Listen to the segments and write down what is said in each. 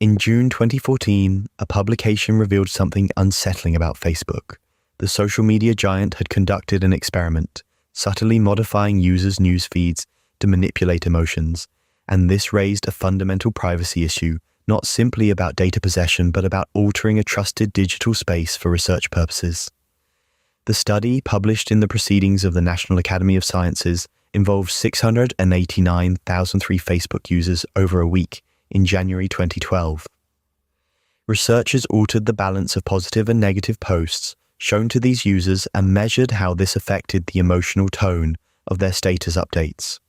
In June 2014, a publication revealed something unsettling about Facebook. The social media giant had conducted an experiment, subtly modifying users' news feeds to manipulate emotions, and this raised a fundamental privacy issue, not simply about data possession, but about altering a trusted digital space for research purposes. The study, published in the Proceedings of the National Academy of Sciences, involved 689,003 Facebook users over a week in January 2012. Researchers altered the balance of positive and negative posts shown to these users and measured how this affected the emotional tone of their status updates.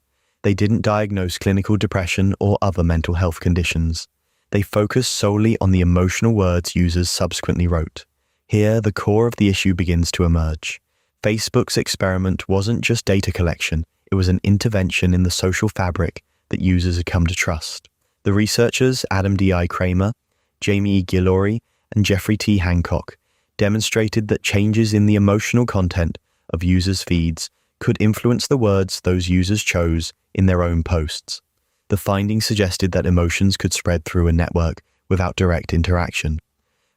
They didn't diagnose clinical depression or other mental health conditions. They focused solely on the emotional words users subsequently wrote. Here, the core of the issue begins to emerge. Facebook's experiment wasn't just data collection, it was an intervention in the social fabric that users had come to trust. The researchers, Adam D.I. Kramer, Jamie E. Gillory, and Jeffrey T. Hancock, demonstrated that changes in the emotional content of users' feeds could influence the words those users chose in their own posts. The findings suggested that emotions could spread through a network without direct interaction.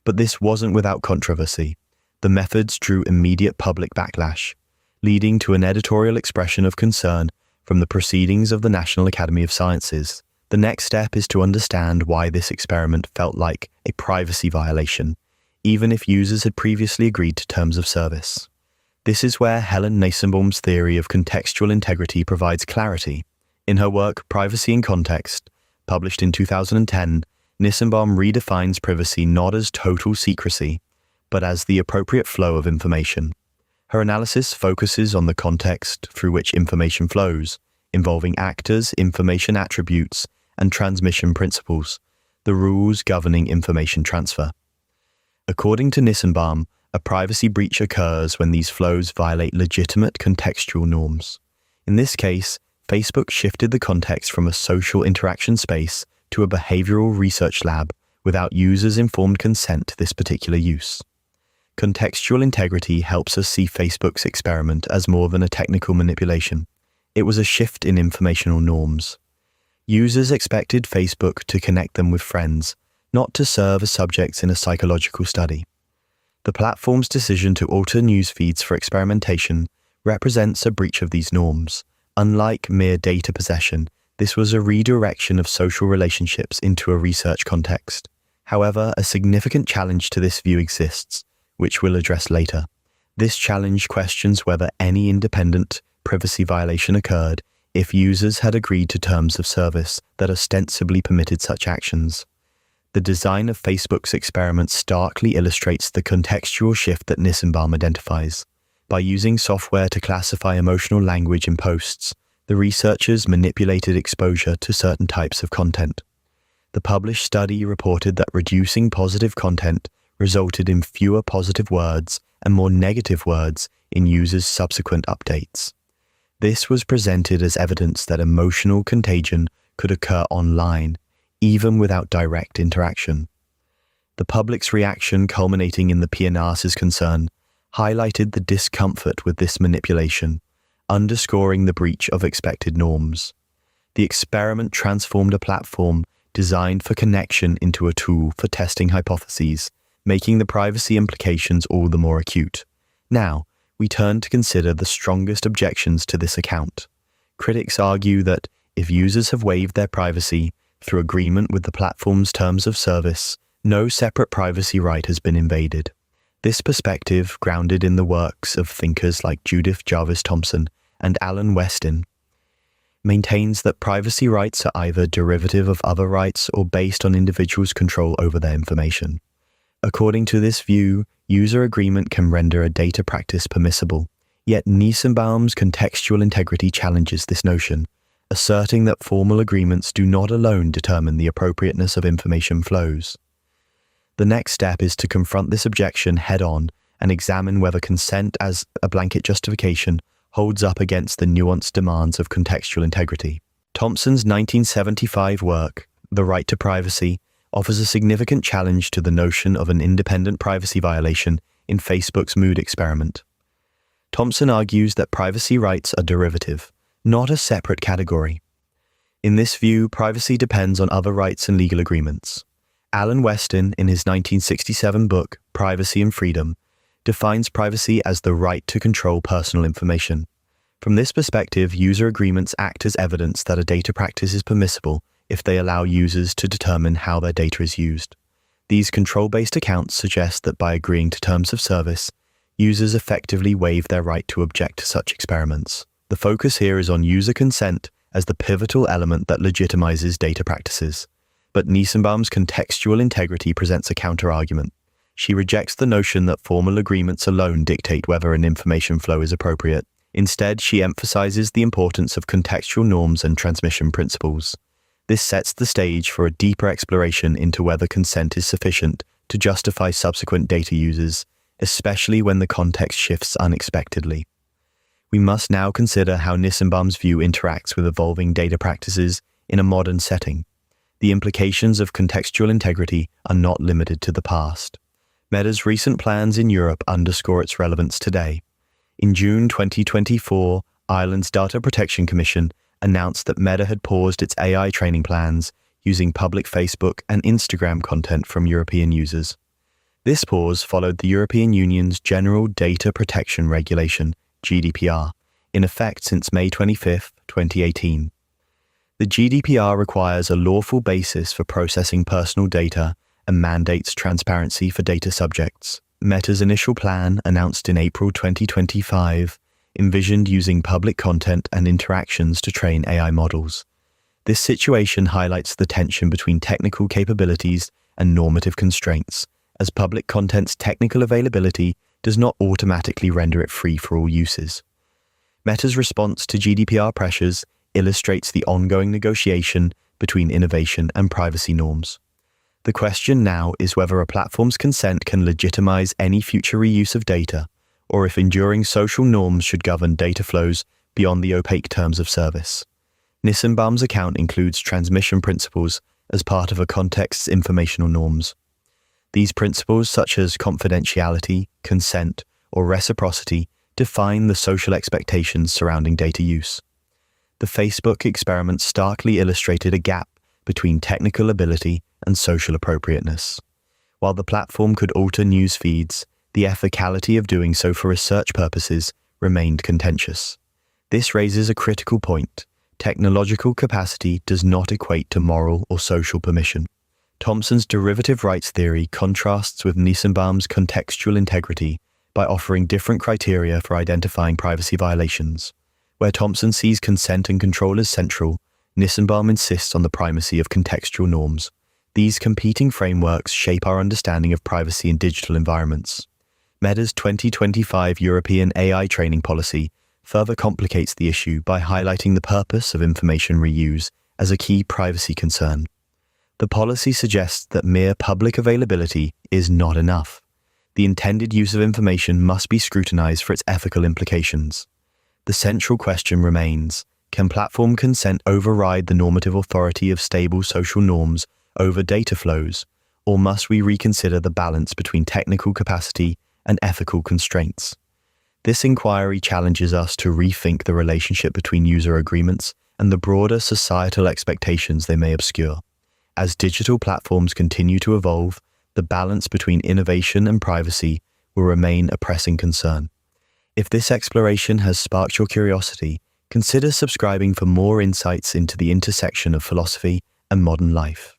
But this wasn't without controversy. The methods drew immediate public backlash, leading to an editorial expression of concern from the Proceedings of the National Academy of Sciences. The next step is to understand why this experiment felt like a privacy violation, even if users had previously agreed to terms of service. This is where Helen Nissenbaum's theory of contextual integrity provides clarity. In her work, Privacy in Context, published in 2010, Nissenbaum redefines privacy not as total secrecy, but as the appropriate flow of information. Her analysis focuses on the context through which information flows, involving actors, information attributes, and transmission principles, the rules governing information transfer. According to Nissenbaum, a privacy breach occurs when these flows violate legitimate contextual norms. In this case, Facebook shifted the context from a social interaction space to a behavioral research lab without users' informed consent to this particular use. Contextual integrity helps us see Facebook's experiment as more than a technical manipulation. It was a shift in informational norms. Users expected Facebook to connect them with friends, not to serve as subjects in a psychological study. The platform's decision to alter news feeds for experimentation represents a breach of these norms. Unlike mere data possession, this was a redirection of social relationships into a research context. However, a significant challenge to this view exists, which we'll address later. This challenge questions whether any independent privacy violation occurred if users had agreed to terms of service that ostensibly permitted such actions. The design of Facebook's experiment starkly illustrates the contextual shift that Nissenbaum identifies. By using software to classify emotional language in posts, the researchers manipulated exposure to certain types of content. The published study reported that reducing positive content resulted in fewer positive words and more negative words in users' subsequent updates. This was presented as evidence that emotional contagion could occur online, even without direct interaction. The public's reaction, culminating in the PNR's concern, highlighted the discomfort with this manipulation, underscoring the breach of expected norms. The experiment transformed a platform designed for connection into a tool for testing hypotheses, making the privacy implications all the more acute. Now, we turn to consider the strongest objections to this account. Critics argue that if users have waived their privacy through agreement with the platform's terms of service, no separate privacy right has been invaded. This perspective, grounded in the works of thinkers like Judith Jarvis Thomson and Alan Westin, maintains that privacy rights are either derivative of other rights or based on individuals' control over their information. According to this view, user agreement can render a data practice permissible, yet Nissenbaum's contextual integrity challenges this notion, asserting that formal agreements do not alone determine the appropriateness of information flows. The next step is to confront this objection head-on and examine whether consent as a blanket justification holds up against the nuanced demands of contextual integrity. Thompson's 1975 work, The Right to Privacy, offers a significant challenge to the notion of an independent privacy violation in Facebook's mood experiment. Thompson argues that privacy rights are derivative, not a separate category. In this view, privacy depends on other rights and legal agreements. Alan Weston, in his 1967 book, Privacy and Freedom, defines privacy as the right to control personal information. From this perspective, user agreements act as evidence that a data practice is permissible if they allow users to determine how their data is used. These control-based accounts suggest that by agreeing to terms of service, users effectively waive their right to object to such experiments. The focus here is on user consent as the pivotal element that legitimizes data practices. But Nissenbaum's Contextual Integrity presents a counter-argument. She rejects the notion that formal agreements alone dictate whether an information flow is appropriate. Instead, she emphasizes the importance of contextual norms and transmission principles. This sets the stage for a deeper exploration into whether consent is sufficient to justify subsequent data uses, especially when the context shifts unexpectedly. We must now consider how Nissenbaum's view interacts with evolving data practices in a modern setting. The implications of contextual integrity are not limited to the past. Meta's recent plans in Europe underscore its relevance today. In June 2024, Ireland's Data Protection Commission announced that Meta had paused its AI training plans using public Facebook and Instagram content from European users. This pause followed the European Union's General Data Protection Regulation, GDPR, in effect since May 25, 2018. The GDPR requires a lawful basis for processing personal data and mandates transparency for data subjects. Meta's initial plan, announced in April 2025, envisioned using public content and interactions to train AI models. This situation highlights the tension between technical capabilities and normative constraints, as public content's technical availability does not automatically render it free for all uses. Meta's response to GDPR pressures illustrates the ongoing negotiation between innovation and privacy norms. The question now is whether a platform's consent can legitimize any future reuse of data, or if enduring social norms should govern data flows beyond the opaque terms of service. Nissenbaum's account includes transmission principles as part of a context's informational norms. These principles, such as confidentiality, consent, or reciprocity, define the social expectations surrounding data use. The Facebook experiment starkly illustrated a gap between technical ability and social appropriateness. While the platform could alter news feeds, the ethicality of doing so for research purposes remained contentious. This raises a critical point. Technological capacity does not equate to moral or social permission. Thompson's derivative rights theory contrasts with Nissenbaum's contextual integrity by offering different criteria for identifying privacy violations. Where Thompson sees consent and control as central, Nissenbaum insists on the primacy of contextual norms. These competing frameworks shape our understanding of privacy in digital environments. Meta's 2025 European AI training policy further complicates the issue by highlighting the purpose of information reuse as a key privacy concern. The policy suggests that mere public availability is not enough. The intended use of information must be scrutinized for its ethical implications. The central question remains, can platform consent override the normative authority of stable social norms over data flows, or must we reconsider the balance between technical capacity and ethical constraints? This inquiry challenges us to rethink the relationship between user agreements and the broader societal expectations they may obscure. As digital platforms continue to evolve, the balance between innovation and privacy will remain a pressing concern. If this exploration has sparked your curiosity, consider subscribing for more insights into the intersection of philosophy and modern life.